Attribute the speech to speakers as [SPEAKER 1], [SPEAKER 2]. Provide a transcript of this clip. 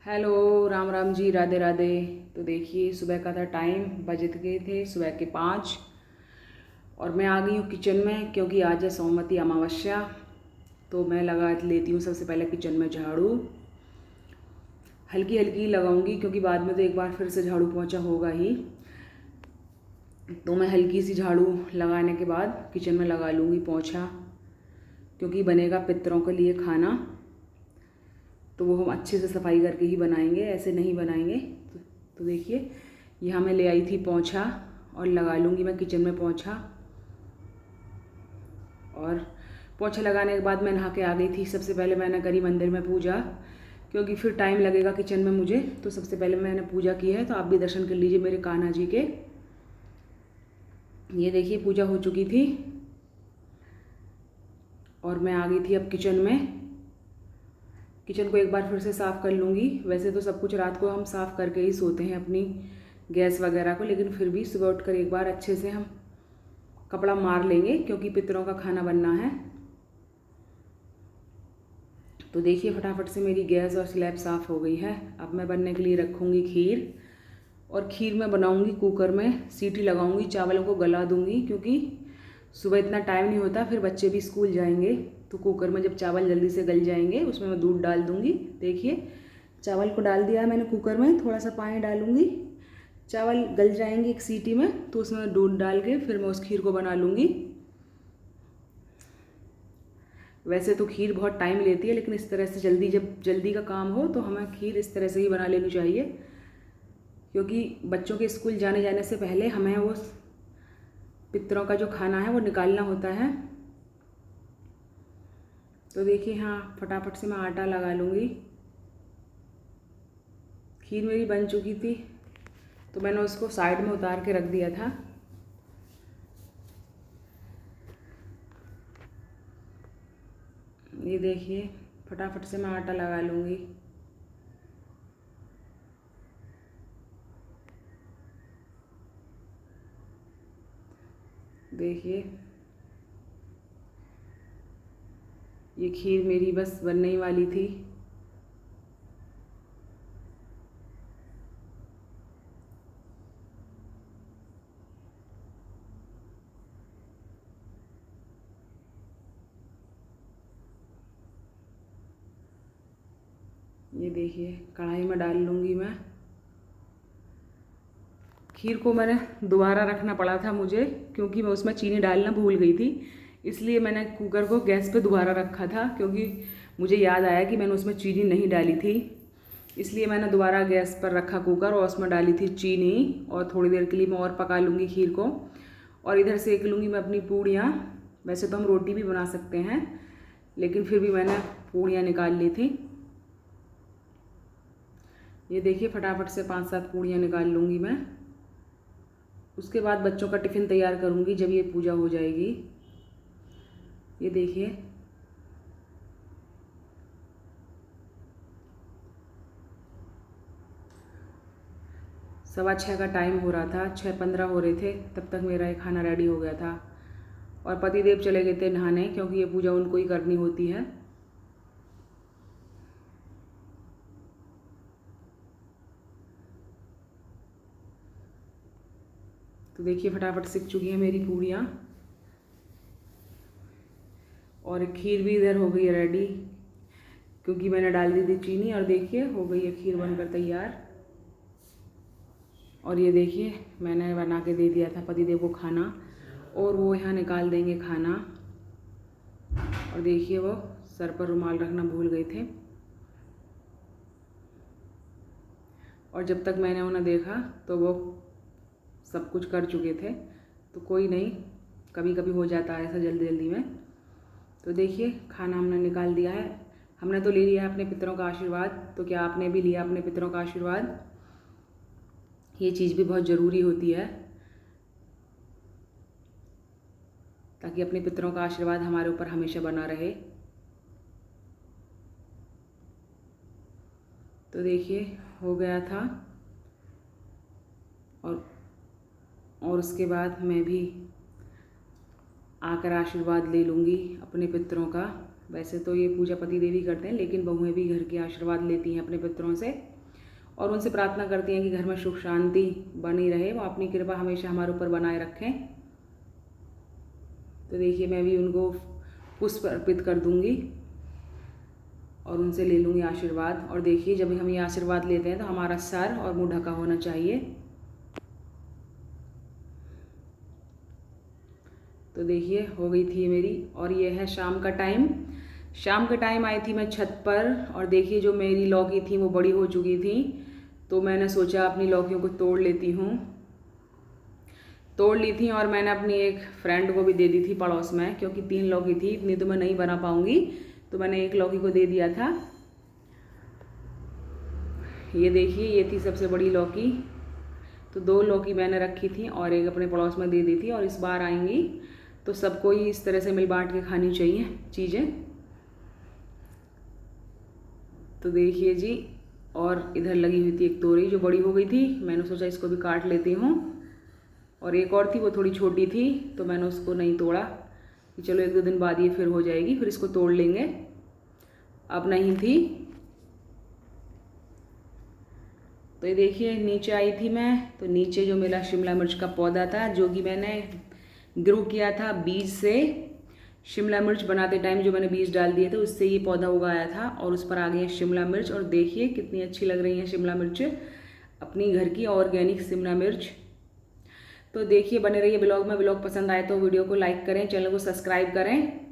[SPEAKER 1] Hello, Ram Ram ji, Radhe Radhe. तो देखिए, सुबह का था टाइम, बज गए थे सुबह के 5 और मैं आ गई हूँ किचन में क्योंकि आज है सोमवती अमावस्या। तो मैं लगा लेती हूँ सबसे पहले किचन में झाड़ू। हल्की हल्की लगाऊंगी क्योंकि बाद में तो एक बार फिर से झाड़ू पोंछा होगा ही। तो मैं हल्की सी झाड़ू लगाने के बाद किचन में लगा लूँगी पोंछा, क्योंकि बनेगा पितरों के लिए खाना। तो वो हम अच्छे से सफाई करके ही बनाएंगे, ऐसे नहीं बनाएंगे। तो देखिए, यहाँ मैं ले आई थी पोंछा और लगा लूँगी मैं किचन में पोंछा। और पोंछा लगाने के बाद मैं नहा के आ गई थी। सबसे पहले मैंने करी मंदिर में पूजा, क्योंकि फिर टाइम लगेगा किचन में मुझे। तो सबसे पहले मैंने पूजा की है, तो आप भी दर्शन कर लीजिए मेरे कान्हा जी के। ये देखिए, पूजा हो चुकी थी और मैं आ गई थी अब किचन में। किचन को एक बार फिर से साफ़ कर लूँगी। वैसे तो सब कुछ रात को हम साफ़ करके ही सोते हैं अपनी गैस वगैरह को, लेकिन फिर भी सुबह उठकर एक बार अच्छे से हम कपड़ा मार लेंगे क्योंकि पितरों का खाना बनना है। तो देखिए, फटाफट से मेरी गैस और स्लैब साफ़ हो गई है। अब मैं बनने के लिए रखूँगी खीर। और खीर मैं बनाऊँगी कुकर में, सीटी लगाऊँगी, चावलों को गला दूँगी क्योंकि सुबह इतना टाइम नहीं होता, फिर बच्चे भी स्कूल जाएंगे। तो कुकर में जब चावल जल्दी से गल जाएंगे उसमें मैं दूध डाल दूँगी। देखिए, चावल को डाल दिया है मैंने कुकर में, थोड़ा सा पानी डालूँगी। चावल गल जाएंगे एक सीटी में, तो उसमें दूध डाल के फिर मैं उस खीर को बना लूँगी। वैसे तो खीर बहुत टाइम लेती है, लेकिन इस तरह से जब जल्दी का काम हो तो हमें खीर इस तरह से ही बना लेनी चाहिए, क्योंकि बच्चों के स्कूल जाने से पहले हमें वो पितरों का जो खाना है वो निकालना होता है। तो देखिए, हाँ, फटाफट से मैं आटा लगा लूँगी। खीर मेरी बन चुकी थी तो मैंने उसको साइड में उतार के रख दिया था। ये देखिए, फटाफट से मैं आटा लगा लूँगी। देखिए, ये खीर मेरी बस बनने ही वाली थी। ये देखिए, कढ़ाई में डाल लूँगी मैं। खीर को मैंने दोबारा रखना पड़ा था मुझे, क्योंकि मैं उसमें चीनी डालना भूल गई थी। इसलिए मैंने कुकर को गैस पे दोबारा रखा था, क्योंकि मुझे याद आया कि मैंने उसमें चीनी नहीं डाली थी। इसलिए मैंने दोबारा गैस पर रखा कुकर और उसमें डाली थी चीनी। और थोड़ी देर के लिए मैं और पका लूँगी खीर को। और इधर सेक लूँगी मैं अपनी पूड़ियाँ। वैसे तो हम रोटी भी बना सकते हैं, लेकिन फिर भी मैंने पूड़ियाँ निकाल ली थी। ये देखिए, फटाफट से 5-7 पूड़ियाँ निकाल लूँगी मैं। उसके बाद बच्चों का टिफ़िन तैयार करूँगी जब ये पूजा हो जाएगी। ये देखिए, 6:15 का टाइम हो रहा था, 6:15 हो रहे थे, तब तक मेरा ये खाना रेडी हो गया था। और पतिदेव चले गए थे नहाने, क्योंकि ये पूजा उनको ही करनी होती है। तो देखिए, फटाफट सिक चुकी है मेरी पूड़ियाँ और खीर भी इधर हो गई है रेडी, क्योंकि मैंने डाल दी थी चीनी। और देखिए, हो गई है खीर बनकर तैयार। और ये देखिए, मैंने बना के दे दिया था पतिदेव को खाना, और वो यहाँ निकाल देंगे खाना। और देखिए, वो सर पर रुमाल रखना भूल गए थे। और जब तक मैंने उन्हें देखा तो वो सब कुछ कर चुके थे। तो कोई नहीं, कभी कभी हो जाता है ऐसा जल्दी जल्दी में। तो देखिए, खाना हमने निकाल दिया है। हमने तो ले लिया है अपने पितरों का आशीर्वाद। तो क्या आपने भी लिया अपने पितरों का आशीर्वाद? ये चीज़ भी बहुत ज़रूरी होती है, ताकि अपने पितरों का आशीर्वाद हमारे ऊपर हमेशा बना रहे। तो देखिए, हो गया था। और उसके बाद मैं भी आकर आशीर्वाद ले लूँगी अपने पितरों का। वैसे तो ये पूजा पति देवी करते हैं, लेकिन बहुएं भी घर के आशीर्वाद लेती हैं अपने पितरों से। और उनसे प्रार्थना करती हैं कि घर में सुख शांति बनी रहे, वो अपनी कृपा हमेशा हमारे ऊपर बनाए रखें। तो देखिए मैं भी उनको पुष्प अर्पित कर दूंगी और उनसे ले लूँगी आशीर्वाद। और देखिए जब हम ये आशीर्वाद लेते हैं तो हमारा सर और मुंह ढका होना चाहिए। तो देखिए हो गई थी मेरी। और ये है शाम का टाइम। शाम के टाइम आई थी मैं छत पर और देखिए जो मेरी लौकी थी वो बड़ी हो चुकी थी, तो मैंने सोचा अपनी लौकियों को तोड़ लेती हूँ। तोड़ ली थी और मैंने अपनी एक फ्रेंड को भी दे दी थी पड़ोस में, क्योंकि 3 लौकी थी, इतनी तो मैं नहीं बना पाऊँगी, तो मैंने एक लौकी को दे दिया था। ये देखिए ये थी सबसे बड़ी लौकी। तो 2 लौकी मैंने रखी थी और एक अपने पड़ोस में दे दी थी। और इस बार आएंगी तो सबको ही इस तरह से मिल बांट के खानी चाहिए चीज़ें। तो देखिए जी, और इधर लगी हुई थी एक तोरी जो बड़ी हो गई थी, मैंने सोचा इसको भी काट लेती हूँ। और एक और थी वो थोड़ी छोटी थी, तो मैंने उसको नहीं तोड़ा कि चलो 1-2 दिन बाद ये फिर हो जाएगी, फिर इसको तोड़ लेंगे। अब नहीं थी। तो ये देखिए नीचे आई थी मैं, तो नीचे जो मेरा शिमला मिर्च का पौधा था जो कि मैंने ग्रो किया था बीज से, शिमला मिर्च बनाते टाइम जो मैंने बीज डाल दिए थे उससे ये पौधा उगाया था, और उस पर आ गई है शिमला मिर्च। और देखिए कितनी अच्छी लग रही है शिमला मिर्च, अपनी घर की ऑर्गेनिक शिमला मिर्च। तो देखिए बने रहिए ब्लॉग में। ब्लॉग पसंद आए तो वीडियो को लाइक करें, चैनल को सब्सक्राइब करें।